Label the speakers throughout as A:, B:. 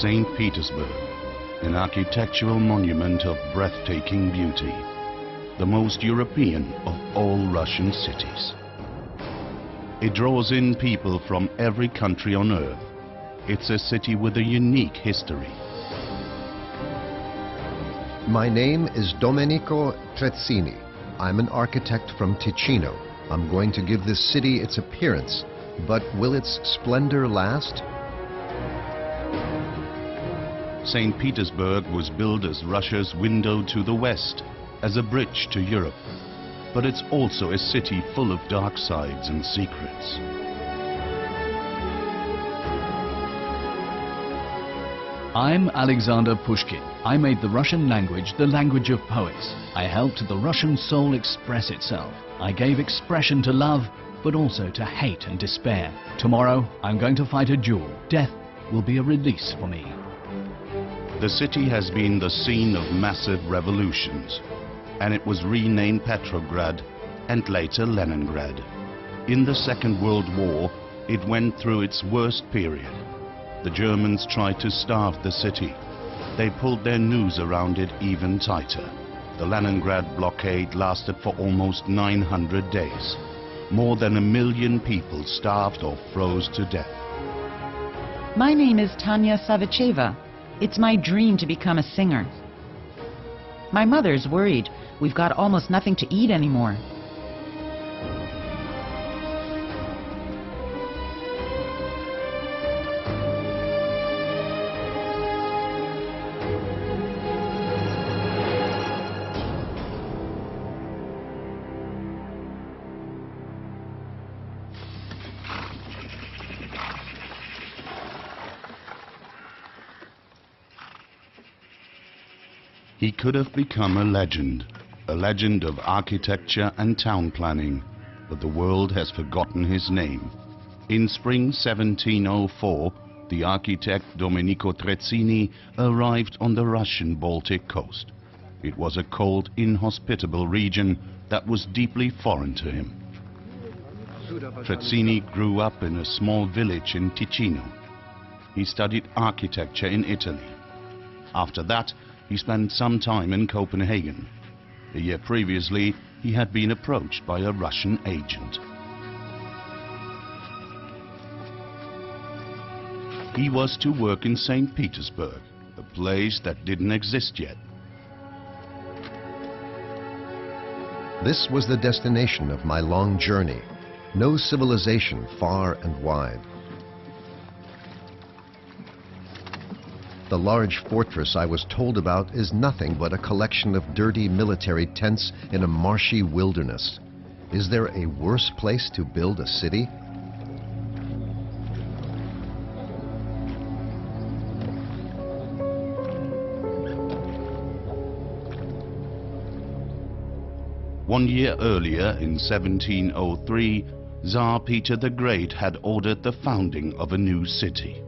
A: St. Petersburg, an architectural monument of breathtaking beauty, the most European of all Russian cities. It draws in people from every country on earth. It's a city with a unique history.
B: My name is Domenico Trezzini. I'm an architect from Ticino. I'm going to give this city its appearance, but will its splendor last?
A: St. Petersburg was built as Russia's window to the West, as a bridge to Europe. But it's also a city full of dark sides and secrets.
C: I'm Alexander Pushkin. I made the Russian language the language of poets. I helped the Russian soul express itself. I gave expression to love, but also to hate and despair. Tomorrow, I'm going to fight a duel. Death will be a release for me.
A: The city has been the scene of massive revolutions, and it was renamed Petrograd and later Leningrad. In the Second World War, it went through its worst period. The Germans tried to starve the city. They pulled their noose around it even tighter. The Leningrad blockade lasted for almost 900 days. More than 1 million people starved or froze to death.
D: My name is Tanya Savicheva. It's my dream to become a singer. My mother's worried. We've got almost nothing to eat anymore.
A: He could have become a legend of architecture and town planning, but the world has forgotten his name. In spring 1704, the architect Domenico Trezzini arrived on the Russian Baltic coast. It was a cold, inhospitable region that was deeply foreign to him. Trezzini grew up in a small village in Ticino. He studied architecture in Italy. After that, he spent some time in Copenhagen. A year previously, he had been approached by a Russian agent. He was to work in St. Petersburg, a place that didn't exist yet.
B: This was the destination of my long journey. No civilization far and wide. The large fortress I was told about is nothing but a collection of dirty military tents in a marshy wilderness. Is there a worse place to build a city?
A: One year earlier, in 1703, Tsar Peter the Great had ordered the founding of a new city.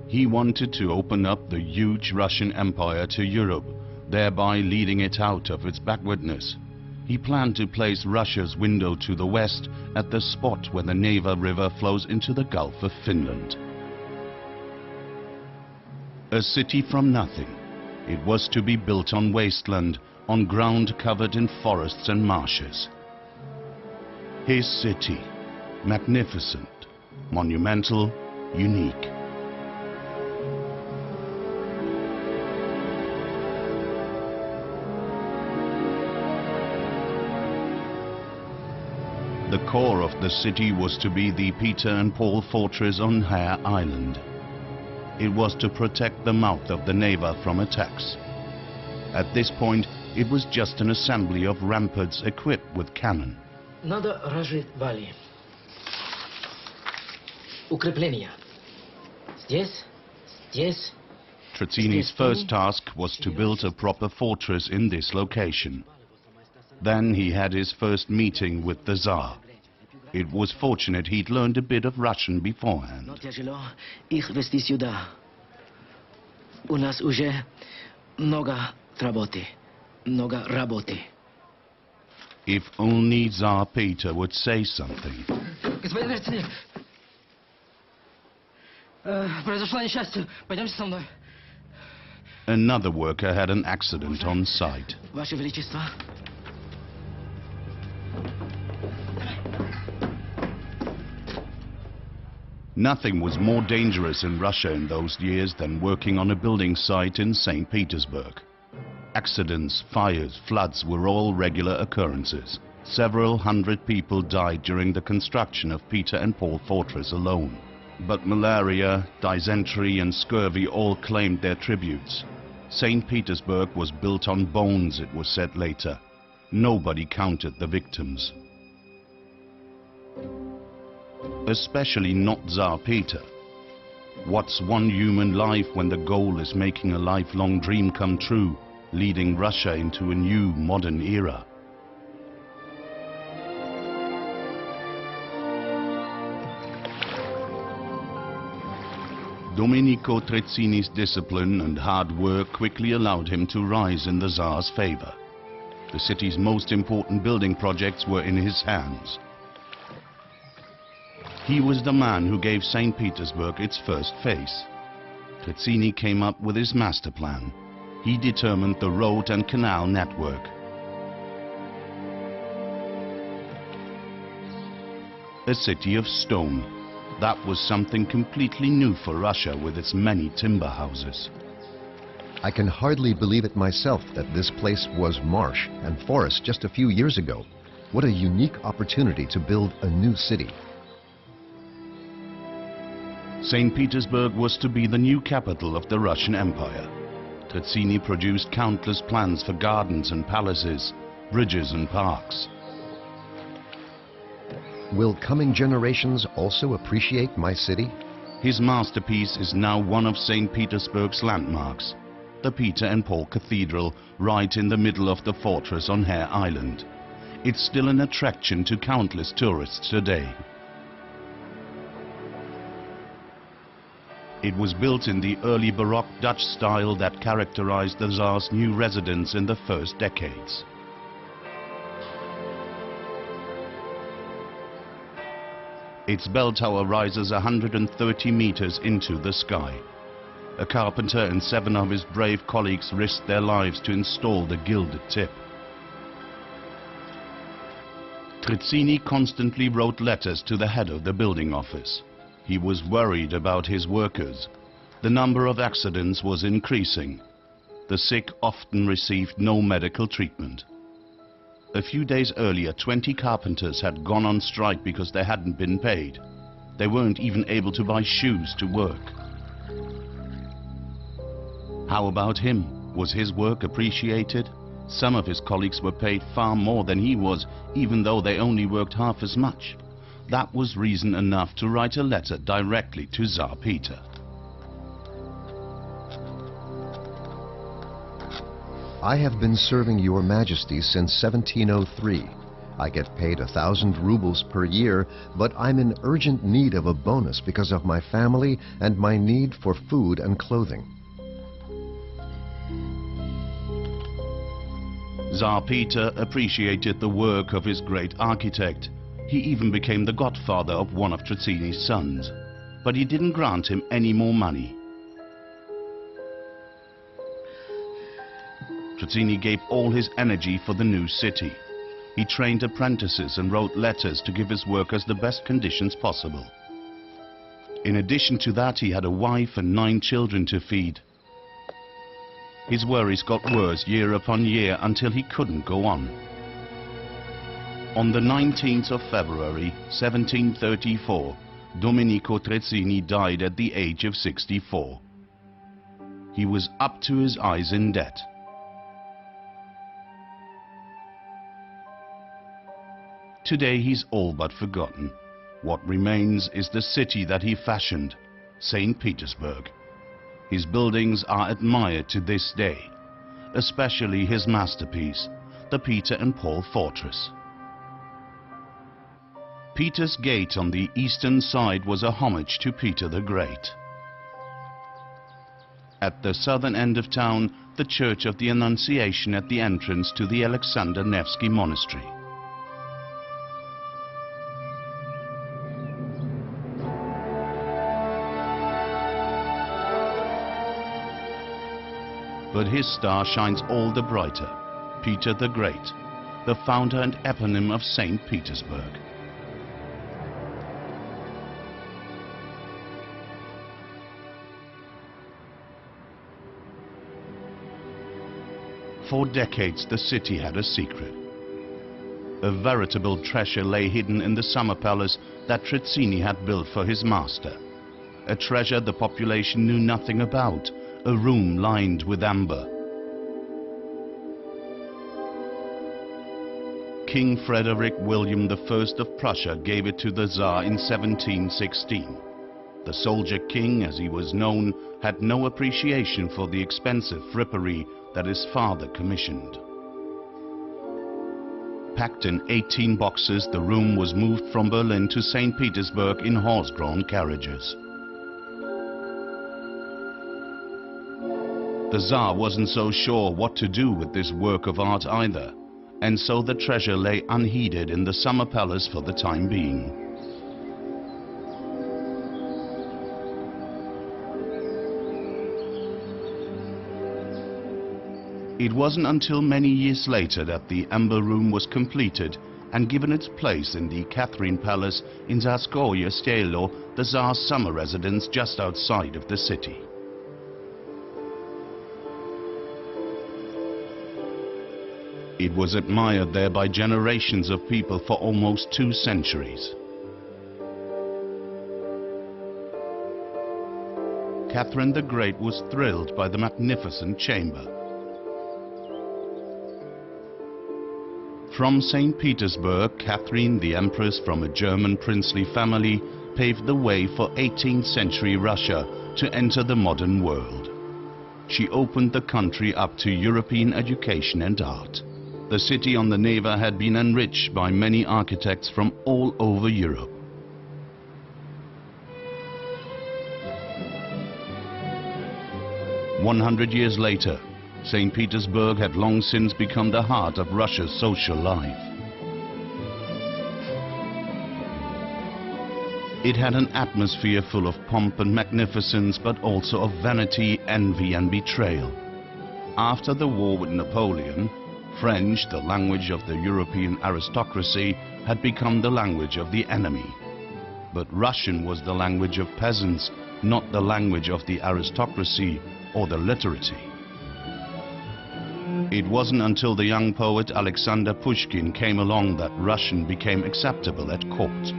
A: He wanted to open up the huge Russian Empire to Europe, thereby leading it out of its backwardness. He planned to place Russia's window to the west at the spot where the Neva River flows into the Gulf of Finland. A city from nothing, it was to be built on wasteland, on ground covered in forests and marshes. His city, magnificent, monumental, unique. The core of the city was to be the Peter and Paul fortress on Hare Island. It was to protect the mouth of the Neva from attacks. At this point, it was just an assembly of ramparts equipped with cannon.
E: Надо развивать. Укрепления. Здесь.
A: Trezzini's first task was to build a proper fortress in this location. Then he had his first meeting with the Tsar. It was fortunate he'd learned a bit of Russian beforehand.
E: Их вести сюда. У нас уже много работы.
A: If only Tsar Peter would say something.
E: Произошло несчастье. Пойдемте со мной.
A: Another worker had an accident on site.
E: Ваше Величество.
A: Nothing was more dangerous in Russia in those years than working on a building site in St. Petersburg. Accidents, fires, floods were all regular occurrences. Several hundred people died during the construction of Peter and Paul Fortress alone. But malaria, dysentery and scurvy all claimed their tributes. St. Petersburg was built on bones, it was said later. Nobody counted the victims. Especially not Tsar Peter. What's one human life when the goal is making a lifelong dream come true, leading Russia into a new modern era? Domenico Trezzini's discipline and hard work quickly allowed him to rise in the Tsar's favor. The city's most important building projects were in his hands. He was the man who gave St. Petersburg its first face. Trezzini came up with his master plan. He determined the road and canal network. A city of stone. That was something completely new for Russia with its many timber houses.
B: I can hardly believe it myself that this place was marsh and forest just a few years ago. What a unique opportunity to build a new city.
A: St. Petersburg was to be the new capital of the Russian Empire. Trezzini produced countless plans for gardens and palaces, bridges and parks.
B: Will coming generations also appreciate my city?
A: His masterpiece is now one of St. Petersburg's landmarks, the Peter and Paul Cathedral, right in the middle of the fortress on Hare Island. It's still an attraction to countless tourists today. It was built in the early Baroque Dutch style that characterized the Tsar's new residence in the first decades. Its bell tower rises 130 meters into the sky. A carpenter and 7 of his brave colleagues risked their lives to install the gilded tip. Trezzini constantly wrote letters to the head of the building office. He was worried about his workers. The number of accidents was increasing. The sick often received no medical treatment. A few days earlier, 20 carpenters had gone on strike because they hadn't been paid. They weren't even able to buy shoes to work. How about him? Was his work appreciated? Some of his colleagues were paid far more than he was, even though they only worked half as much. That was reason enough to write a letter directly to Tsar Peter.
B: I have been serving your majesty since 1703. I get paid 1,000 rubles per year, but I'm in urgent need of a bonus because of my family and my need for food and clothing.
A: Tsar Peter appreciated the work of his great architect. He even became the godfather of one of Trezzini's sons. But he didn't grant him any more money. Trezzini gave all his energy for the new city. He trained apprentices and wrote letters to give his workers the best conditions possible. In addition to that, he had a wife and 9 children to feed. His worries got worse year upon year until he couldn't go on. On the 19th of February 1734, Domenico Trezzini died at the age of 64. He was up to his eyes in debt. Today he's all but forgotten. What remains is the city that he fashioned, St. Petersburg. His buildings are admired to this day, especially his masterpiece, the Peter and Paul Fortress. Peter's Gate on the eastern side was a homage to Peter the Great. At the southern end of town, the Church of the Annunciation at the entrance to the Alexander Nevsky Monastery. But his star shines all the brighter. Peter the Great, the founder and eponym of St. Petersburg. For decades the city had a secret. A veritable treasure lay hidden in the summer palace that Traditie had built for his master. A treasure the population knew nothing about, a room lined with amber. King Frederick William I of Prussia gave it to the Tsar in 1716. The soldier king, as he was known, had no appreciation for the expensive frippery that his father commissioned. Packed in 18 boxes, the room was moved from Berlin to St. Petersburg in horse-drawn carriages. The Tsar wasn't so sure what to do with this work of art either, and so the treasure lay unheeded in the summer palace for the time being. It wasn't until many years later that the amber room was completed and given its place in the Catherine Palace in Tsarskoye Selo, the Tsar's summer residence just outside of the city. It was admired there by generations of people for almost 2 centuries. Catherine the Great was thrilled by the magnificent chamber. From St. Petersburg, Catherine, the Empress from a German princely family, paved the way for 18th century Russia to enter the modern world. She opened the country up to European education and art. The city on the Neva had been enriched by many architects from all over Europe. "100 years later, St. Petersburg had long since become the heart of Russia's social life. It had an atmosphere full of pomp and magnificence, but also of vanity, envy and betrayal. After the war with Napoleon, French, the language of the European aristocracy, had become the language of the enemy. But Russian was the language of peasants, not the language of the aristocracy or the literati. It wasn't until the young poet Alexander Pushkin came along that Russian became acceptable at court.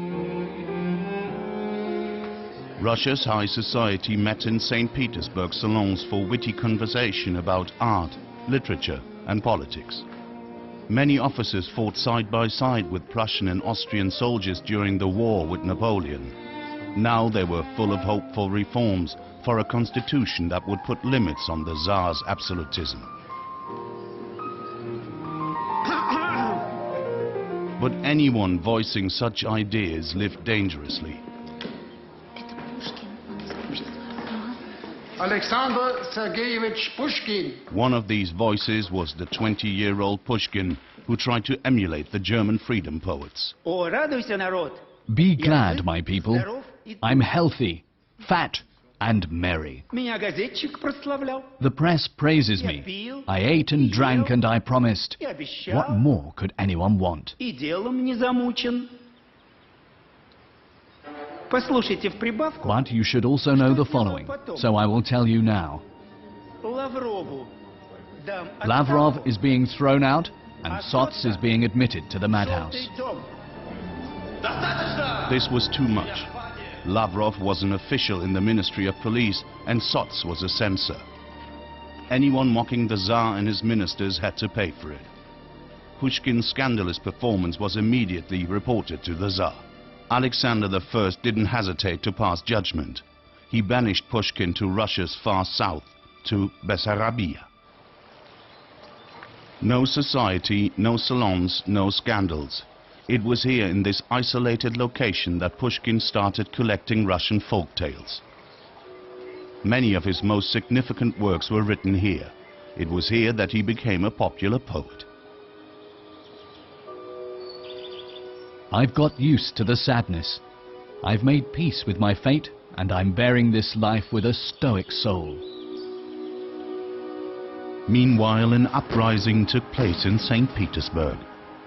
A: Russia's high society met in St. Petersburg salons for witty conversation about art, literature and politics. Many officers fought side by side with Prussian and Austrian soldiers during the war with Napoleon. Now they were full of hope for reforms, for a constitution that would put limits on the Tsar's absolutism. But anyone voicing such ideas lived dangerously.
F: Alexander Sergeyevich Pushkin.
A: One of these voices was the 20-year-old Pushkin, who tried to emulate the German freedom poets.
G: О, радуйся, народ!
C: Be glad, my people. I'm healthy, fat and merry.
G: Меня газетчик прославлял.
C: The press praises me. I ate and drank and I promised.
G: И обещал.
C: What more could anyone want?
G: И делом не замучен. Послушайте в прибавку.
C: But you should also know the following, so I will tell you now.
G: Лаврову дам
C: Lavrov
G: отставку.
C: is being thrown out and Sots is being admitted to the madhouse.
G: Желтый дом.
A: This was too much. Lavrov was an official in the Ministry of Police and Sots was a censor. Anyone mocking the Tsar and his ministers had to pay for it. Pushkin's scandalous performance was immediately reported to the Tsar. Alexander I didn't hesitate to pass judgment. He banished Pushkin to Russia's far south, to Bessarabia. No society, no salons, no scandals. It was here in this isolated location that Pushkin started collecting Russian folk tales. Many of his most significant works were written here. It was here that he became a popular poet.
C: I've got used to the sadness. I've made peace with my fate and I'm bearing this life with a stoic soul.
A: Meanwhile, an uprising took place in St. Petersburg.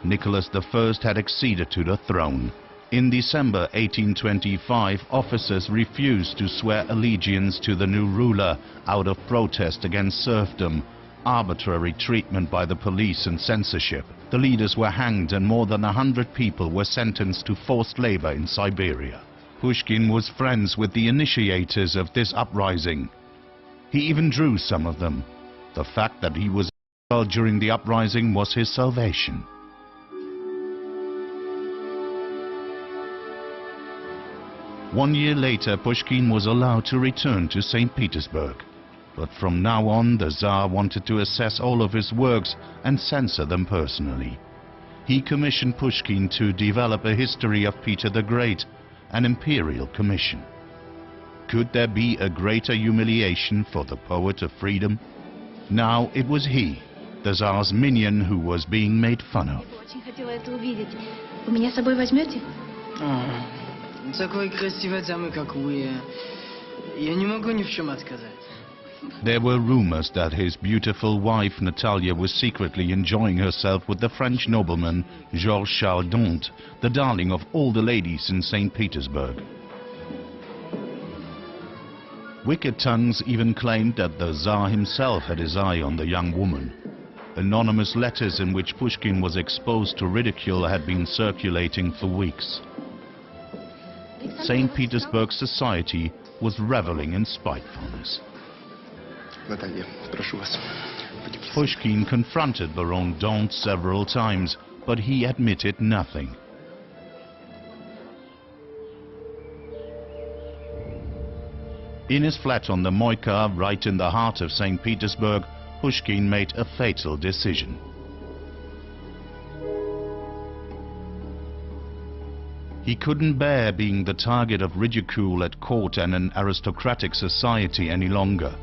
A: Nicholas I had acceded to the throne. In December 1825, officers refused to swear allegiance to the new ruler out of protest against serfdom, arbitrary treatment by the police and censorship. The leaders were hanged and more than 100 people were sentenced to forced labor in Siberia. Pushkin was friends with the initiators of this uprising. He even drew some of them. The fact that he was exiled during the uprising was his salvation. One year later, Pushkin was allowed to return to St. Petersburg. But from now on, the Tsar wanted to assess all of his works and censor them personally. He commissioned Pushkin to develop a history of Peter the Great, an imperial commission. Could there be a greater humiliation for the poet of freedom? Now it was he, the Tsar's minion, who was being made fun of.
E: Такой красивой дамы, как вы, я не могу ни в чем отказать.
A: There were rumors that his beautiful wife Natalia was secretly enjoying herself with the French nobleman Georges Charles d'Ont, the darling of all the ladies in St. Petersburg. Wicked tongues even claimed that the Tsar himself had his eye on the young woman. Anonymous letters in which Pushkin was exposed to ridicule had been circulating for weeks. St. Petersburg society was reveling in spitefulness. Pushkin confronted Baron d'Ont several times, but he admitted nothing. In his flat on the Moika, right in the heart of St. Petersburg, Pushkin made a fatal decision. He couldn't bear being the target of ridicule at court and an aristocratic society any longer.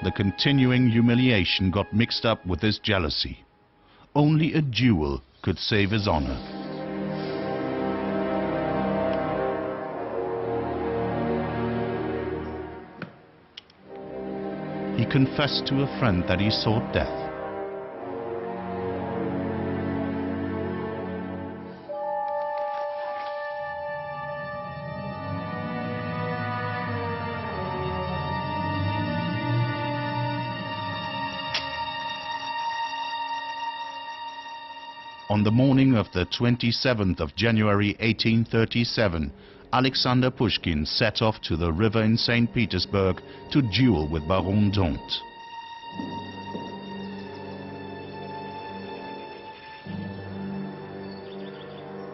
A: The continuing humiliation got mixed up with his jealousy. Only a duel could save his honor. He confessed to a friend that he sought death. On the morning of the 27th of January 1837, Alexander Pushkin set off to the river in St. Petersburg to duel with Baron d'Ont.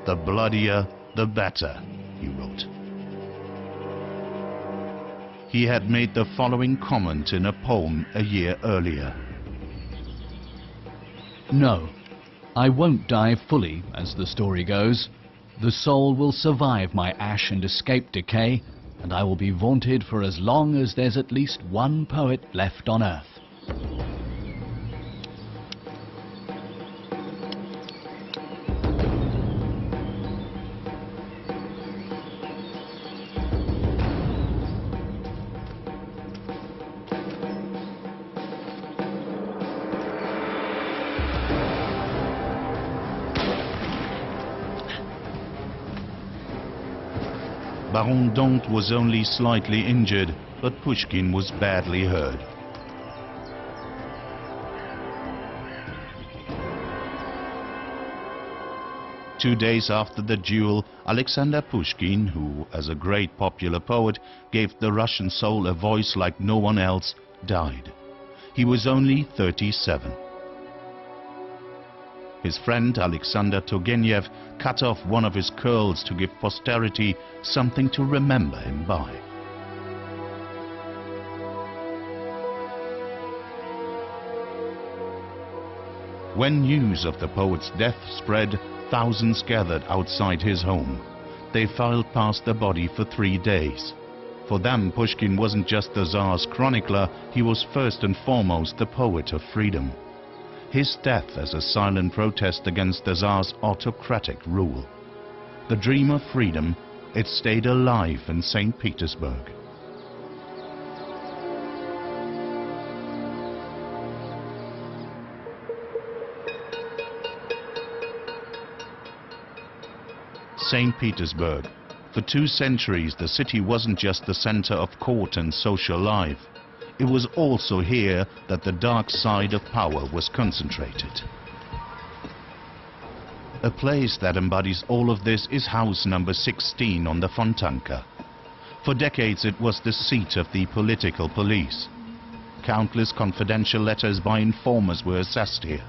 A: "The bloodier, the better," he wrote. He had made the following comment in a poem a year earlier.
C: No, I won't die fully, as the story goes. The soul will survive my ash and escape decay, and I will be vaunted for as long as there's at least one poet left on earth.
A: Baron d'Ont was only slightly injured, but Pushkin was badly hurt. Two days after the duel, Alexander Pushkin, who, as a great popular poet, gave the Russian soul a voice like no one else, died. He was only 37. His friend Alexander Turgenev cut off one of his curls to give posterity something to remember him by. When news of the poet's death spread, thousands gathered outside his home. They filed past the body for 3 days. For them, Pushkin wasn't just the Tsar's chronicler, he was first and foremost the poet of freedom. His death as a silent protest against the Tsar's autocratic rule. The dream of freedom it stayed alive in St. Petersburg. St. Petersburg. For 2 centuries, the city wasn't just the center of court and social life. It was also here that the dark side of power was concentrated. A place that embodies all of this is house number 16 on the Fontanka. For decades it was the seat of the political police. Countless confidential letters by informers were assessed here.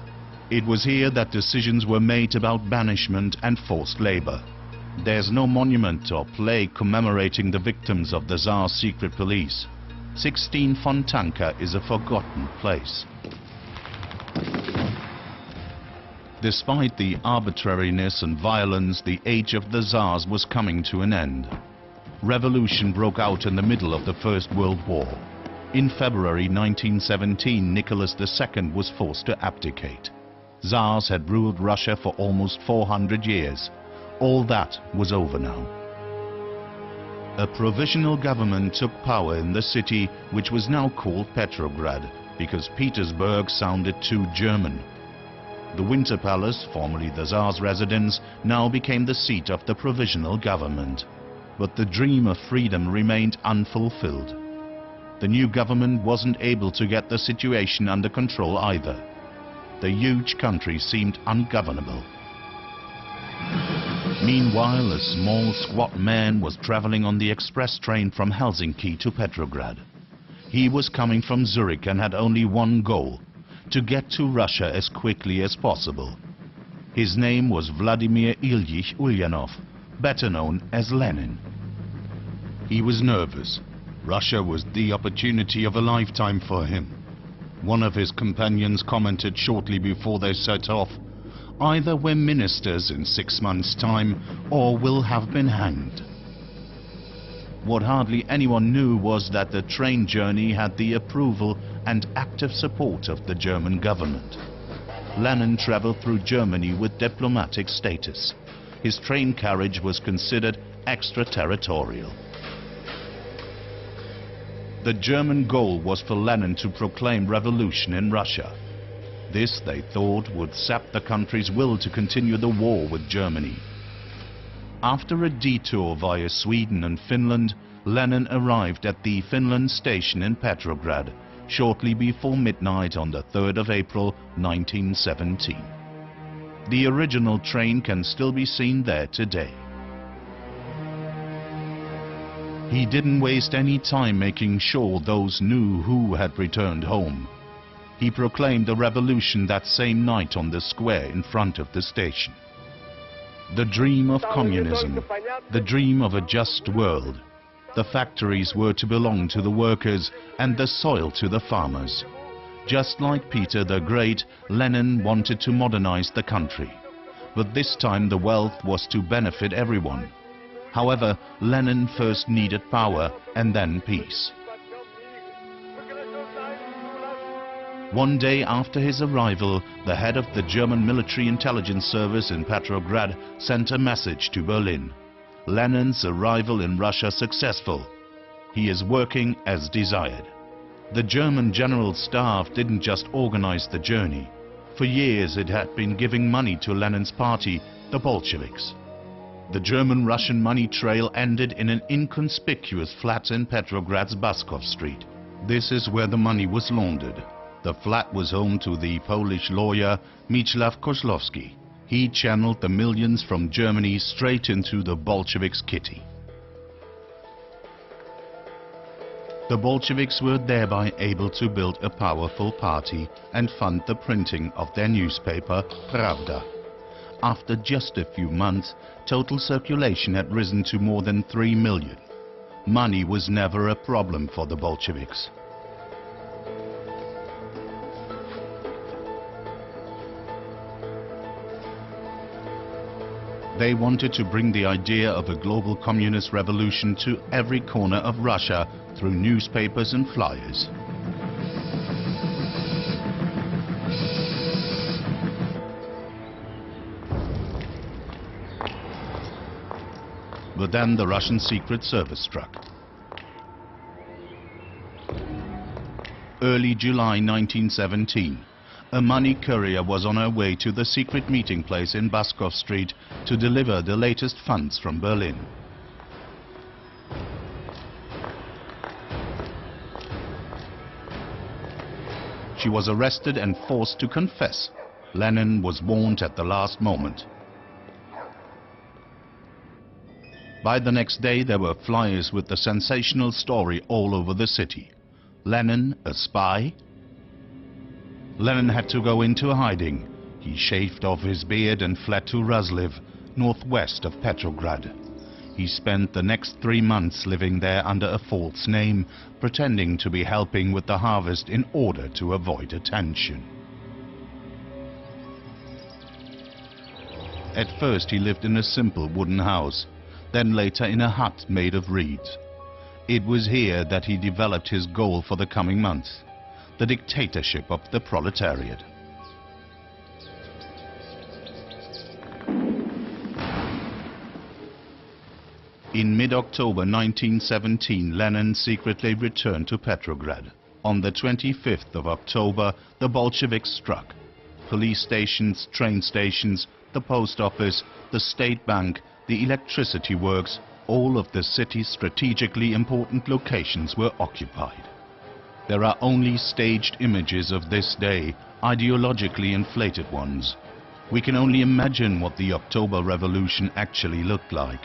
A: It was here that decisions were made about banishment and forced labor. There's no monument or plaque commemorating the victims of the Tsar's secret police. 16 Fontanka is a forgotten place. Despite the arbitrariness and violence, the age of the Tsars was coming to an end. Revolution broke out in the middle of the First World War. In February 1917, Nicholas II was forced to abdicate. Tsars had ruled Russia for almost 400 years. All that was over now. A provisional government took power in the city, which was now called Petrograd, because Petersburg sounded too German. The Winter Palace, formerly the Tsar's residence, now became the seat of the provisional government. But the dream of freedom remained unfulfilled. The new government wasn't able to get the situation under control either. The huge country seemed ungovernable. Meanwhile, a small, squat man was traveling on the express train from Helsinki to Petrograd. He was coming from Zurich and had only one goal: to get to Russia as quickly as possible. His name was Vladimir Ilyich Ulyanov, better known as Lenin. He was nervous. Russia was the opportunity of a lifetime for him. One of his companions commented shortly before they set off, "Either we're ministers in 6 months' time, or we'll have been hanged." What hardly anyone knew was that the train journey had the approval and active support of the German government. Lenin traveled through Germany with diplomatic status. His train carriage was considered extraterritorial. The German goal was for Lenin to proclaim revolution in Russia. This, they thought, would sap the country's will to continue the war with Germany. After a detour via Sweden and Finland, Lenin arrived at the Finland station in Petrograd shortly before midnight on the 3rd of April 1917. The original train can still be seen there today. He didn't waste any time making sure those knew who had returned home. He proclaimed the revolution that same night on the square in front of the station. The dream of communism, the dream of a just world. The factories were to belong to the workers and the soil to the farmers. Just like Peter the Great, Lenin wanted to modernize the country. But this time the wealth was to benefit everyone. However, Lenin first needed power and then peace. One day after his arrival, the head of the German military intelligence service in Petrograd sent a message to Berlin. Lenin's arrival in Russia successful. He is working as desired. The German General Staff didn't just organize the journey. For years it had been giving money to Lenin's party, the Bolsheviks. The German-Russian money trail ended in an inconspicuous flat in Petrograd's Baskov Street. This is where the money was laundered. The flat was home to the Polish lawyer Mieczysław Kozłowski. He channeled the millions from Germany straight into the Bolsheviks' kitty. The Bolsheviks were thereby able to build a powerful party and fund the printing of their newspaper, Pravda. After just a few months, total circulation had risen to more than 3 million. Money was never a problem for the Bolsheviks. They wanted to bring the idea of a global communist revolution to every corner of Russia through newspapers and flyers. But then the Russian Secret Service struck. Early July 1917, a money courier was on her way to the secret meeting place in Baskov Street to deliver the latest funds from Berlin. She was arrested and forced to confess. Lenin was warned at the last moment. By the next day there were flyers with the sensational story all over the city. Lenin, a spy? Lenin had to go into hiding. He shaved off his beard and fled to Razliv, northwest of Petrograd. He spent the next 3 months living there under a false name, pretending to be helping with the harvest in order to avoid attention. At first he lived in a simple wooden house, then later in a hut made of reeds. It was here that he developed his goal for the coming months, the dictatorship of the proletariat. In mid-October 1917, Lenin secretly returned to Petrograd. On the 25th of October, the Bolsheviks struck. Police stations, train stations, the post office, the state bank, the electricity works, all of the city's strategically important locations were occupied. There are only staged images of this day, ideologically inflated ones. We can only imagine what the October Revolution actually looked like.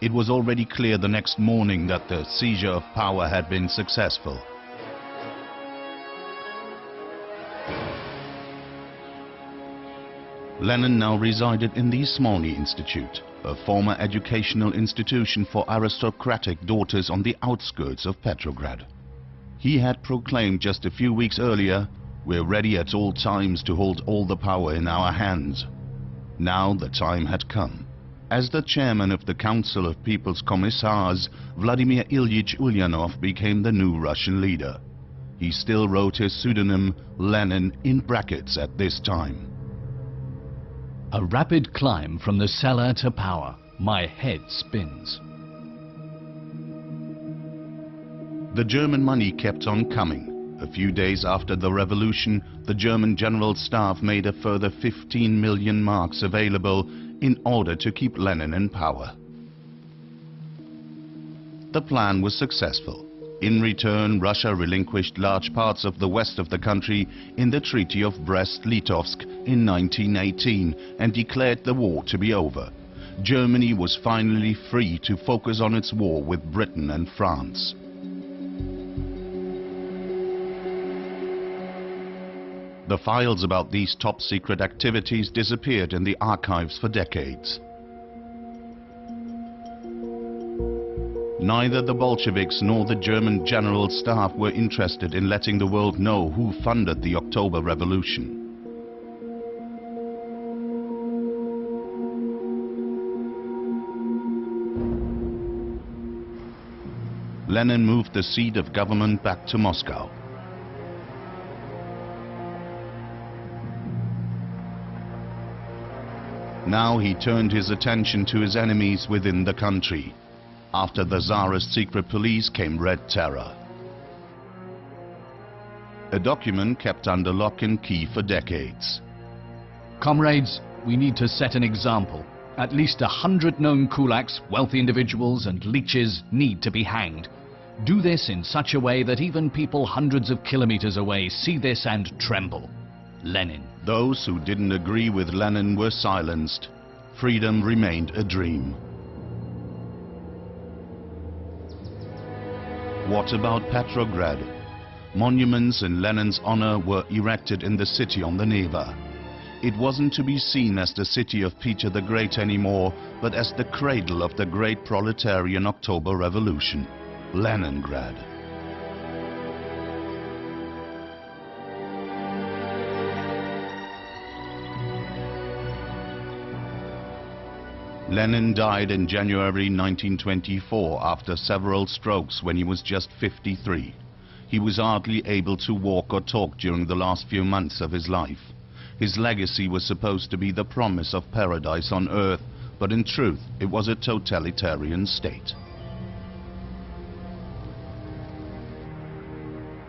A: It was already clear the next morning that the seizure of power had been successful. Lenin now resided in the Smolny Institute, a former educational institution for aristocratic daughters on the outskirts of Petrograd. He had proclaimed just a few weeks earlier, "We're ready at all times to hold all the power in our hands." Now the time had come. As the chairman of the Council of People's Commissars, Vladimir Ilyich Ulyanov became the new Russian leader. He still wrote his pseudonym Lenin in brackets at this time.
C: A rapid climb from the cellar to power. My head spins.
A: The German money kept on coming. A few days after the revolution, the German General Staff made a further 15 million marks available in order to keep Lenin in power. The plan was successful. In return, Russia relinquished large parts of the west of the country in the Treaty of Brest-Litovsk in 1918 and declared the war to be over. Germany was finally free to focus on its war with Britain and France. The files about these top-secret activities disappeared in the archives for decades. Neither the Bolsheviks nor the German General Staff were interested in letting the world know who funded the October Revolution. Lenin moved the seat of government back to Moscow. Now he turned his attention to his enemies within the country. After the Tsarist secret police came Red Terror. A document kept under lock and key for decades.
C: Comrades, we need to set an example. At least 100 known kulaks, wealthy individuals and leeches need to be hanged. Do this in such a way that even people hundreds of kilometers away see this and tremble. Lenin.
A: Those who didn't agree with Lenin were silenced. Freedom remained a dream. What about Petrograd? Monuments in Lenin's honor were erected in the city on the Neva. It wasn't to be seen as the city of Peter the Great anymore, but as the cradle of the great proletarian October Revolution, Leningrad. Lenin died in January 1924 after several strokes when he was just 53. He was hardly able to walk or talk during the last few months of his life. His legacy was supposed to be the promise of paradise on earth, but in truth it was a totalitarian state.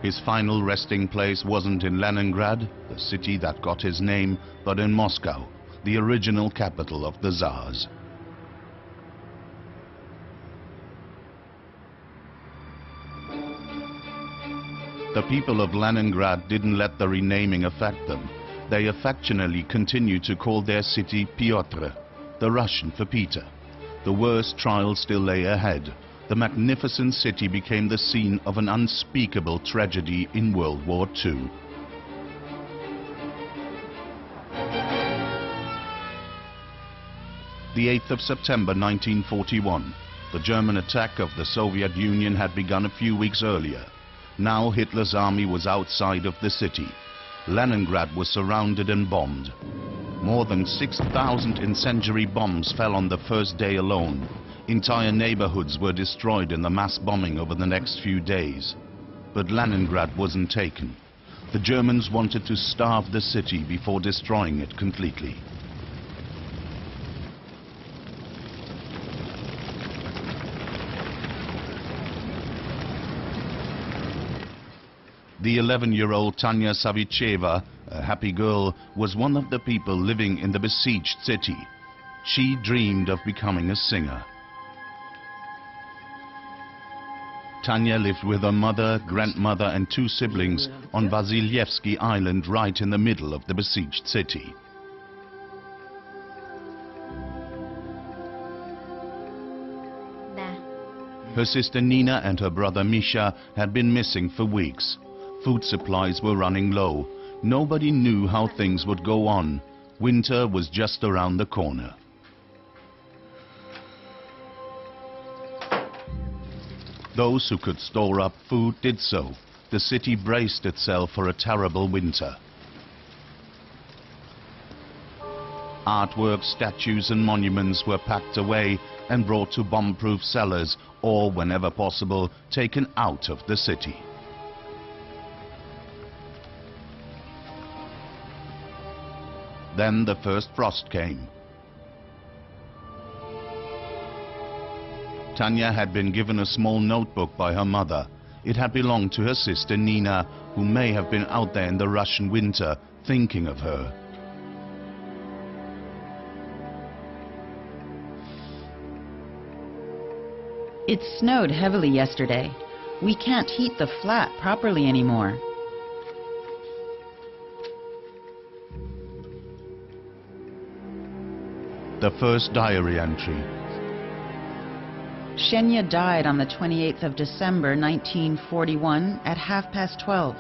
A: His final resting place wasn't in Leningrad, the city that got his name, but in Moscow, the original capital of the Tsars. The people of Leningrad didn't let the renaming affect them. They affectionately continued to call their city Piotr, the Russian for Peter. The worst trial still lay ahead. The magnificent city became the scene of an unspeakable tragedy in World War II. The 8th of September 1941. The German attack of the Soviet Union had begun a few weeks earlier. Now Hitler's army was outside of the city. Leningrad was surrounded and bombed. More than 6,000 incendiary bombs fell on the first day alone. Entire neighborhoods were destroyed in the mass bombing over the next few days. But Leningrad wasn't taken. The Germans wanted to starve the city before destroying it completely. The 11-year-old Tanya Savicheva, a happy girl, was one of the people living in the besieged city. She dreamed of becoming a singer. Tanya lived with her mother, grandmother and 2 siblings on Vasilyevsky Island right in the middle of the besieged city. Her sister Nina and her brother Misha had been missing for weeks. Food supplies were running low. Nobody knew how things would go on. Winter was just around the corner. Those who could store up food did so. The city braced itself for a terrible winter. Artwork, statues and monuments were packed away and brought to bomb-proof cellars or, whenever possible, taken out of the city. Then the first frost came. Tanya had been given a small notebook by her mother. It had belonged to her sister Nina, who may have been out there in the Russian winter, thinking of her.
D: It snowed heavily yesterday. We can't heat the flat properly anymore.
A: The first diary entry.
D: Shenya died on the 28th of December 1941 at 12:30.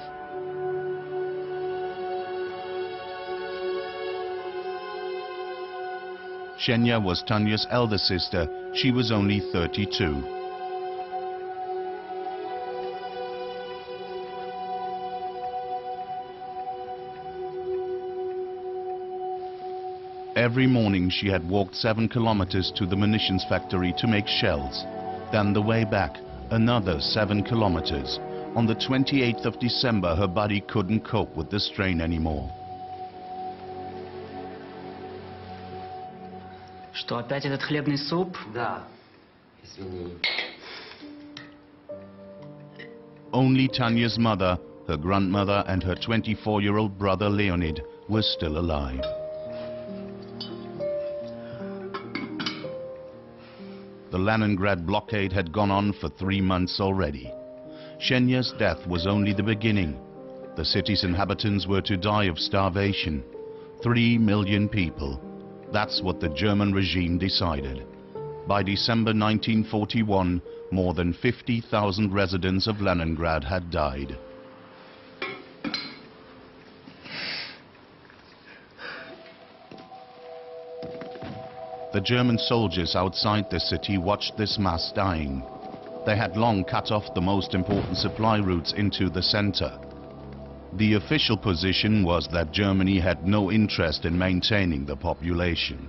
A: Shenya was Tanya's elder sister. She was only 32. Every morning she had walked 7 kilometers to the munitions factory to make shells. Then the way back, another 7 kilometers. On the 28th of December, her body couldn't cope with the strain anymore.
E: Что, опять этот хлебный суп?
F: Да, извини.
A: Only Tanya's mother, her grandmother and her 24-year-old brother Leonid were still alive. The Leningrad blockade had gone on for 3 months already. Shenya's death was only the beginning. The city's inhabitants were to die of starvation. 3 million people. That's what the German regime decided. By December 1941, more than 50,000 residents of Leningrad had died. The German soldiers outside the city watched this mass dying. They had long cut off the most important supply routes into the center. The official position was that Germany had no interest in maintaining the population.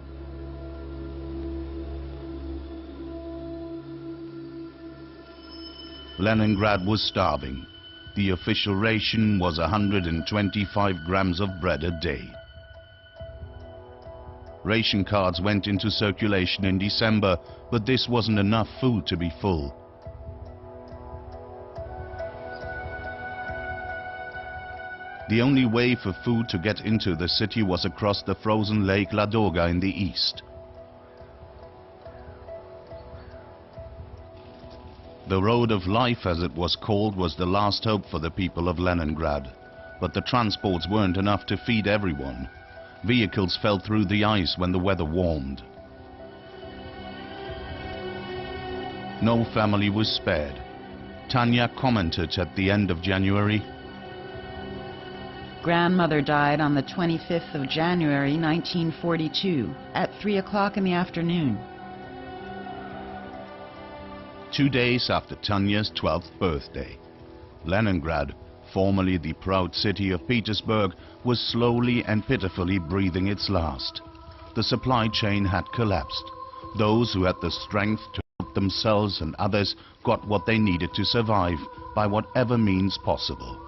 A: Leningrad was starving. The official ration was 125 grams of bread a day. Ration cards went into circulation in December, but this wasn't enough food to be full. The only way for food to get into the city was across the frozen lake Ladoga in the east. The Road of Life, as it was called, was the last hope for the people of Leningrad. But the transports weren't enough to feed everyone. Vehicles fell through the ice when the weather warmed. No family was spared. Tanya commented at the end of January,
D: Grandmother died on the 25th of January 1942 at 3 o'clock in the afternoon.
A: 2 days after Tanya's 12th birthday. Leningrad, formerly the proud city of Petersburg, was slowly and pitifully breathing its last. The supply chain had collapsed. Those who had the strength to help themselves and others got what they needed to survive by whatever means possible.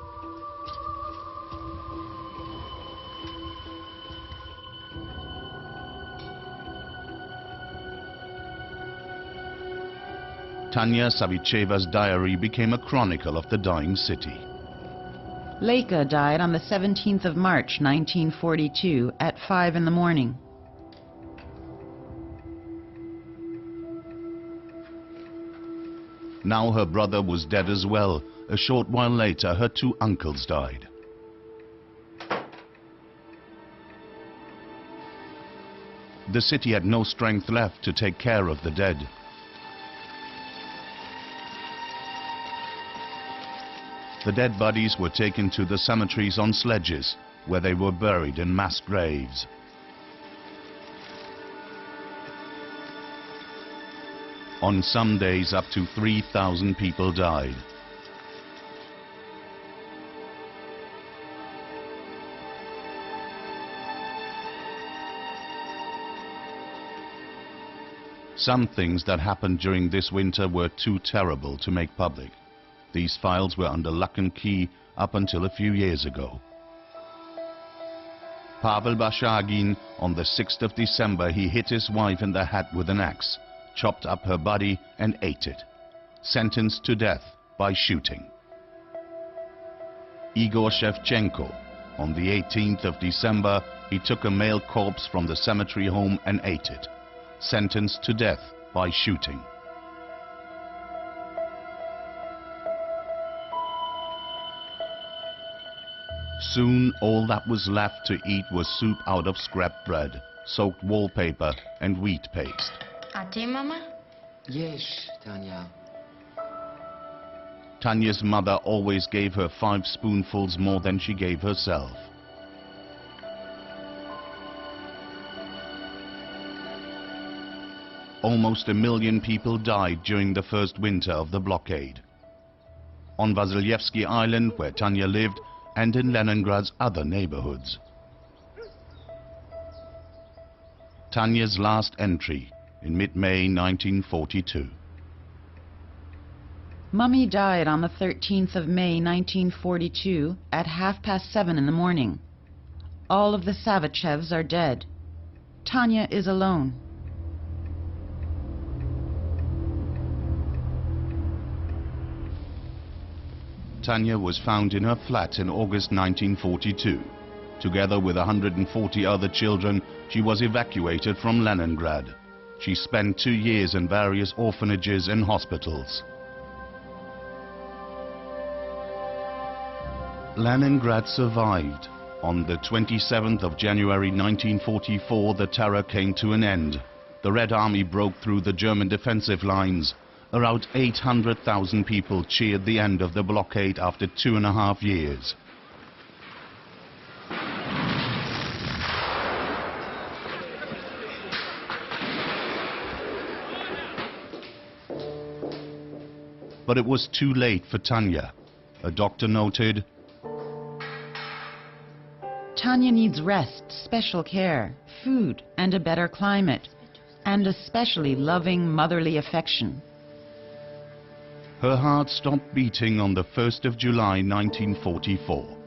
A: Tanya Savicheva's diary became a chronicle of the dying city.
D: Leagă died on the 17th of March 1942 at 5 in the morning.
A: Now her brother was dead as well. A short while later, her 2 uncles died. The city had no strength left to take care of the dead. The dead bodies were taken to the cemeteries on sledges, where they were buried in mass graves. On some days, up to 3,000 people died. Some things that happened during this winter were too terrible to make public. These files were under lock and key up until a few years ago. Pavel Bashagin, on the 6th of December, he hit his wife in the head with an axe, chopped up her body and ate it. Sentenced to death by shooting. Igor Shevchenko, on the 18th of December, he took a male corpse from the cemetery home and ate it. Sentenced to death by shooting. Soon all that was left to eat was soup out of scrap bread, soaked wallpaper and wheat paste.
H: A ty, mama?
F: Yes, Tanya.
A: Tanya's mother always gave her 5 spoonfuls more than she gave herself. Almost 1 million people died during the first winter of the blockade. On Vasilyevsky Island, where Tanya lived, and in Leningrad's other neighborhoods. Tanya's last entry in mid-May 1942.
D: Mummy died on the 13th of May 1942 at 7:30 in the morning. All of the Savichevs are dead. Tanya is alone.
A: Tanya was found in her flat in August 1942. Together with 140 other children, she was evacuated from Leningrad. She spent 2 years in various orphanages and hospitals. Leningrad survived. On the 27th of January 1944, the terror came to an end. The Red Army broke through the German defensive lines. Around 800,000 people cheered the end of the blockade after 2.5 years. But it was too late for Tanya. A doctor noted,
D: Tanya needs rest, special care, food, and a better climate, and especially loving motherly affection.
A: Her heart stopped beating on the 1st of July 1944.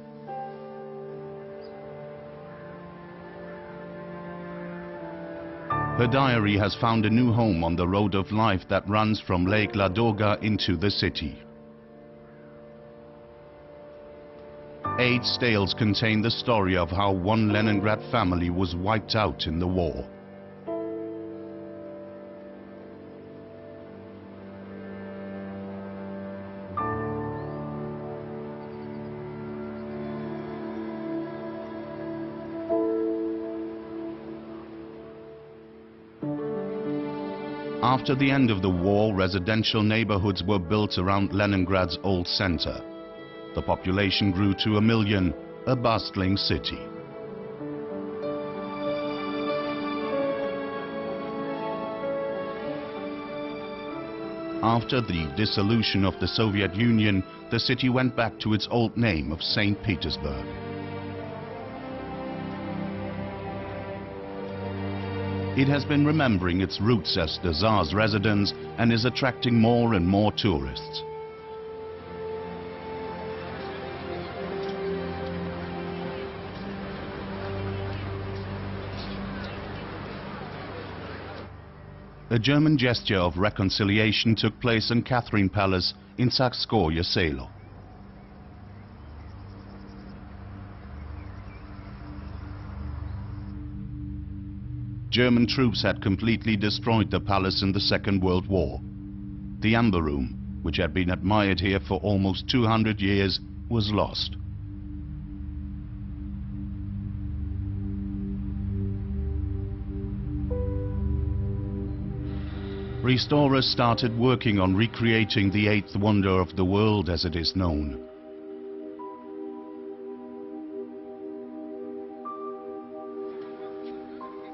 A: Her diary has found a new home on the road of life that runs from Lake Ladoga into the city. 8 tales contain the story of how one Leningrad family was wiped out in the war. After the end of the war, residential neighborhoods were built around Leningrad's old center. The population grew to 1 million, a bustling city. After the dissolution of the Soviet Union, the city went back to its old name of St. Petersburg. It has been remembering its roots as the Tsar's residence and is attracting more and more tourists. A German gesture of reconciliation took place in Catherine Palace in Sakskoye Selo. German troops had completely destroyed the palace in the Second World War. The Amber Room, which had been admired here for almost 200 years, was lost. Restorers started working on recreating the 8th wonder of the world as it is known.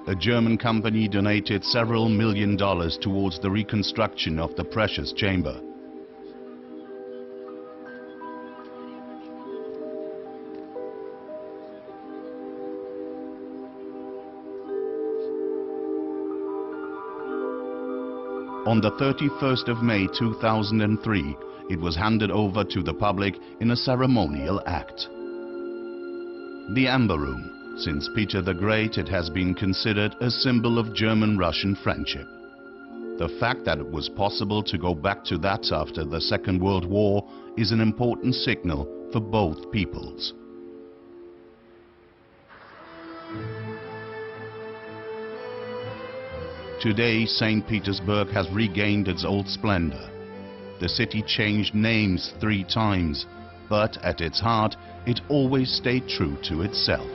A: A German company donated several $1 million towards the reconstruction of the precious chamber. On the 31st of May 2003, it was handed over to the public in a ceremonial act. The Amber Room. Since Peter the Great, it has been considered a symbol of German-Russian friendship. The fact that it was possible to go back to that after the Second World War is an important signal for both peoples. Today, St. Petersburg has regained its old splendor. The city changed names 3 times, but at its heart, it always stayed true to itself.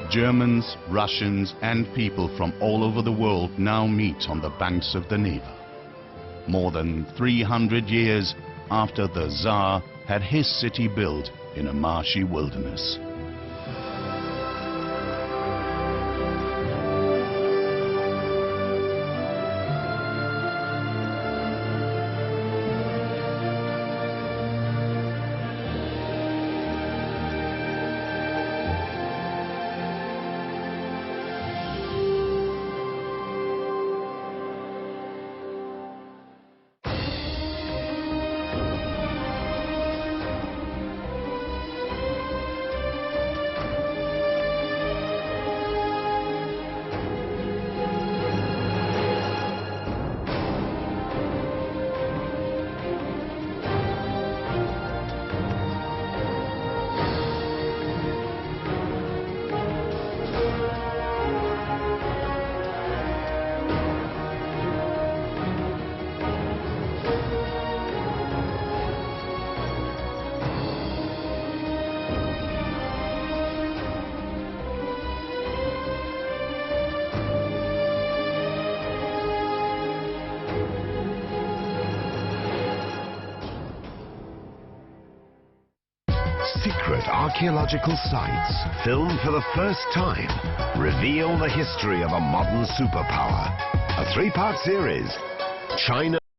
A: Germans, Russians, and people from all over the world now meet on the banks of the Neva. More than 300 years after the Tsar had his city built in a marshy wilderness.
H: Secret archaeological sites, filmed for the first time, reveal the history of a modern superpower. A 3-part series, China.